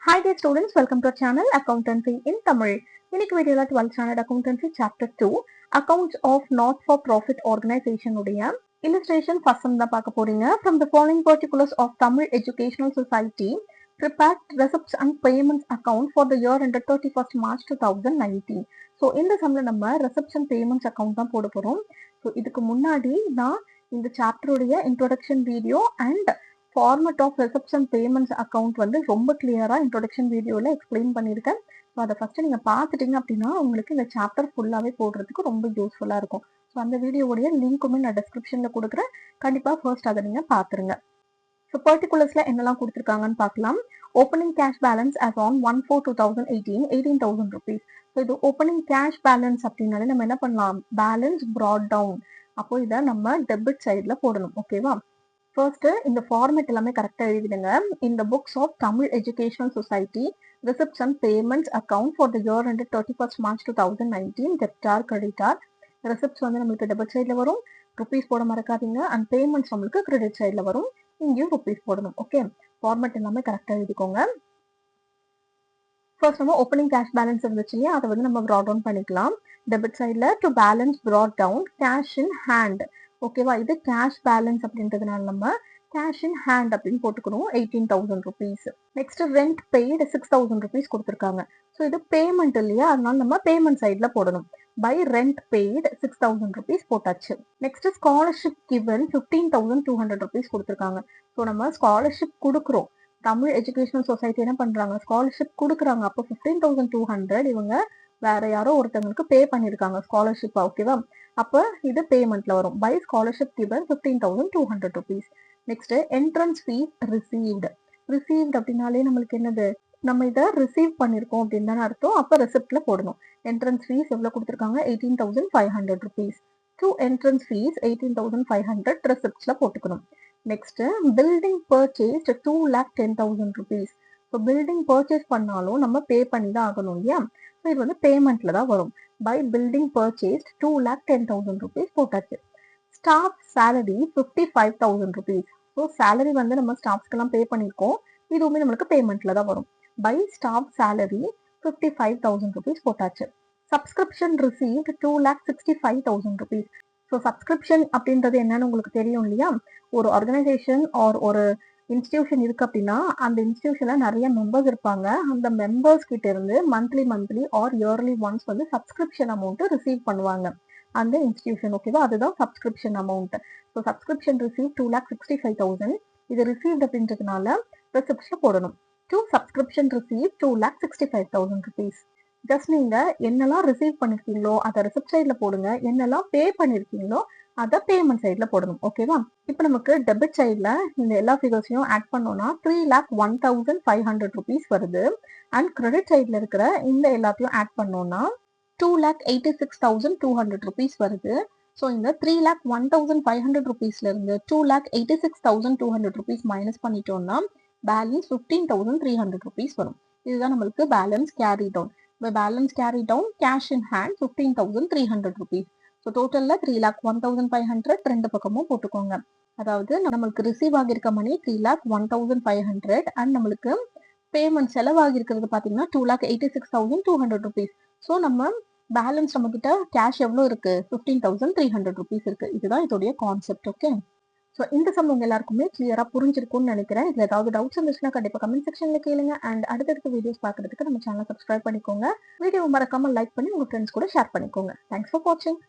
Hi dear students, welcome to our channel Accountancy in Tamil. இன்னைக்கு வீடியோல 12th standard accountancy chapter 2 accounts of not for profit organization உடைய illustration first தான் பார்க்க போறீங்க. From the following particulars of Tamil Educational Society prepared receipts and payments account for the year ended 31st March 2019. So இந்த சம்ல நம்ம receipts and payments account தான் போட போறோம். So இதுக்கு முன்னாடி நான் இந்த சாப்டருடைய introduction video and format of receipts and payments account வந்து ரொம்ப கிளியரா இன்ட்ரோடக்ஷன் வீடியோல எக்ஸ்பிளைன் பண்ணியிருக்கேன். ஸோ அதை ஃபர்ஸ்ட் நீங்க பார்த்துட்டீங்க அப்படின்னா உங்களுக்கு இந்த சாப்டர் ஃபுல்லாவே போடுறதுக்கு ரொம்ப யூஸ்ஃபுல்லா இருக்கும். ஸோ அந்த வீடியோடைய லிங்க்குமே நான் டிஸ்கிரிப்ஷன்ல கொடுக்குறேன். கண்டிப்பா ஃபர்ஸ்ட் அதை நீங்க பாத்துருங்க. ஸோ பர்டிகுலர்ஸ்ல என்னெல்லாம் கொடுத்துருக்காங்கன்னு பார்க்கலாம். Opening cash balance as on 1/4/2018 18,000 rupees. So இது ஓப்பனிங் கேஷ் பேலன்ஸ் அப்படின்னாலே நம்ம என்ன பண்ணலாம், பேலன்ஸ் brought down. அப்போ இதை நம்ம டெபிட் சைட்ல போடணும். ஓகேவா? ஃபர்ஸ்ட் இந்த ஃபார்மேட் எல்லாமே கரெக்டா எழுதிடுங்க. இந்த books of Tamil educational society receipts and payments account for the year ended 31st March 2019 debtor creditor. Receipts வந்து நம்மளுக்கு டெபிட் சைட்ல வரும், ருபீஸ் போட மறக்காதீங்க. அண்ட் பேமெண்ட்ஸ் நம்மளுக்கு கிரெடிட் சைட்ல வரும், இங்கேயும் ருபீஸ் போடணும். ஓகே, ஃபார்மேட் எல்லாமே கரெக்டா எழுதிக்கோங்க. ஃபர்ஸ்ட் நம்ம ஓப்பனிங் கேஷ் பேலன்ஸ் இருந்துச்சு இல்லையா, அதை வந்து நம்ம ப்ராட் டவுன் பண்ணிக்கலாம். டெபிட் சைட்ல to balance brought down cash in hand. ஓகேவா, இது கேஷ் பேலன்ஸ் அப்படின்றதுனால நம்ம கேஷ் இன் ஹேண்ட் அப்படின்னு போட்டுக்கணும். 18,000 rupees. Next rent paid 6,000 rupees கொடுத்துருக்காங்க. ஸோ இது பேமெண்ட் இல்லையா, அதனால நம்ம பேமெண்ட் சைட்ல போடணும். பை ரெண்ட் பெய்டு 6,000 rupees போட்டாச்சு. நெக்ஸ்ட் ஸ்காலர்ஷிப் கிவன் 15,200 rupees கொடுத்துருக்காங்க. ஸோ நம்ம ஸ்காலர்ஷிப் கொடுக்குறோம். தமிழ் எஜுகேஷனல் சொசைட்டி என்ன பண்றாங்க, ஸ்காலர்ஷிப் கொடுக்குறாங்க. அப்போ 15,200 இவங்க வேற யாரோ ஒருத்தவங்களுக்கு பே பண்ணிருக்காங்க ஸ்காலர்ஷிப். ஓகேவா, அப்ப இது பேமெண்ட்ல வரும். By scholarship given 15,200 rupees. Next entrance fees received. Received அப்படின்னாலே நம்மளுக்கு என்னது, நம்ம இதை ரிசீவ் பண்ணிருக்கோம் அப்படின்னு தானே அர்த்தம். அப்ப ரெசிப்ட்ல போடணும். என்ட்ரன்ஸ் ஃபீஸ் எவ்வளவு கொடுத்துருக்காங்க, 18,500 rupees. டு என்ட்ரன்ஸ் ஃபீஸ் 18,500 ரெசிப்ட்ஸ்ல போட்டுக்கணும். Next building purchased 2,10,000 rupees. So building purchase பண்ணாலும் நம்ம பே பண்ணி தான் ஆகணும் இல்லையா. ஸோ இது வந்து பேமெண்ட்ல தான் வரும். பை பில்டிங் பர்ச்சேஸ்ட் 2,10,000 rupees போட்டாச்சு. Staff salary 55,000 rupees. So salary வந்து நம்ம ஸ்டாஃப்ஸ்க்கெல்லாம் பே பண்ணியிருக்கோம், இதுவுமே நம்மளுக்கு பேமெண்ட்ல தான் வரும். பை ஸ்டாஃப் சேலரி 55,000 rupees போட்டாச்சு. Subscription received 2,65,000 rupees. So subscription அப்படின்றது என்னன்னு உங்களுக்கு தெரியும் இல்லையா. ஒரு ஆர்கனைசேஷன் ஆர் ஒரு இன்ஸ்டிடியூஷன் இருக்கு அப்படின்னா அந்த இன்ஸ்டிடியூஷன்ல நிறைய மெம்பர்ஸ் இருப்பாங்க. அந்த மெம்பர்ஸ் கிட்ட இருந்து மந்த்லி ஆர் இயர்லி ஒன்ஸ் வந்து சப்ஸ்கிரிப்ஷன் அமௌண்ட் ரிசீவ் பண்ணுவாங்க அந்த இன்ஸ்டிடியூஷன். ஓகேவா, அதுதான் subscription amount. So subscription receive 2,65,000. இது ரிசீவ்ட் அப்படின்றதுனால ரெசிப்ட்ஸ்ல போடணும். To subscription receive 2,65,000 rupees. Just நீங்க என்னெல்லாம் ரிசீவ் பண்ணிருக்கீங்களோ அதை ரெசிப்ட் சைட்ல போடுங்க, என்னெல்லாம் பே பண்ணிருக்கீங்களோ அதை பேமெண்ட் சைட்ல போடணும். ஓகேவா, இப்போ நமக்கு டெபிட் சைட்ல இந்த எல்லா ஃபிகர்ஸையும் ஆட் பண்ணோம்னா 3,01,500 rupees வருது. அண்ட் கிரெடிட் சைட்ல இருக்கிற இந்த எல்லாத்தையும் ஆட் பண்ணோம்னா 2,86,200 rupees வருது. ஸோ இந்த 3,01,500 rupeesல இருந்து 2,86,200 rupees மைனஸ் பண்ணிட்டோம்னா பேலன்ஸ் 15,300 rupees வரும். இதுதான் நம்மளுக்கு balance carry down. Balance carry down cash in hand 15,300 rupees. So டோட்டல்ல 3,01,500 ரெண்டு பக்கமும் போட்டுக்கோங்க. அதாவது நம்மளுக்கு ரிசீவ் ஆகியிருக்க மணி 3,01,500 அண்ட் நம்மளுக்கு பேமெண்ட் செலவாகி இருக்கிறது பாத்தீங்கன்னா 2,86,200 rupees. ஸோ நம்ம பேலன்ஸ் நம்ம கிட்ட கேஷ் எவ்வளவு இருக்கு, 15,300 rupees இருக்கு. இதுதான் இதோடைய கான்செப்ட். ஓகே, ஸோ இந்த சம் உங்க எல்லாருக்குமே கிளியரா புரிஞ்சிருக்கும்னு நினைக்கிறேன். இதுல ஏதாவது டவுட்ஸ் இருந்துச்சுன்னா கண்டிப்பா கமெண்ட் செக்ஷன்ல கேளுங்க. அண்ட் அடுத்தடுத்த வீடியோஸ் பார்க்கறதுக்கு நம்ம சேனல் சப்ஸ்கிரைப் பண்ணிக்கோங்க. வீடியோ மறக்காம லைக் பண்ணி உங்க ஃப்ரெண்ட்ஸ் கூட ஷேர் பண்ணிக்கோங்க. தேங்க்ஸ் ஃபார் வாட்சிங்.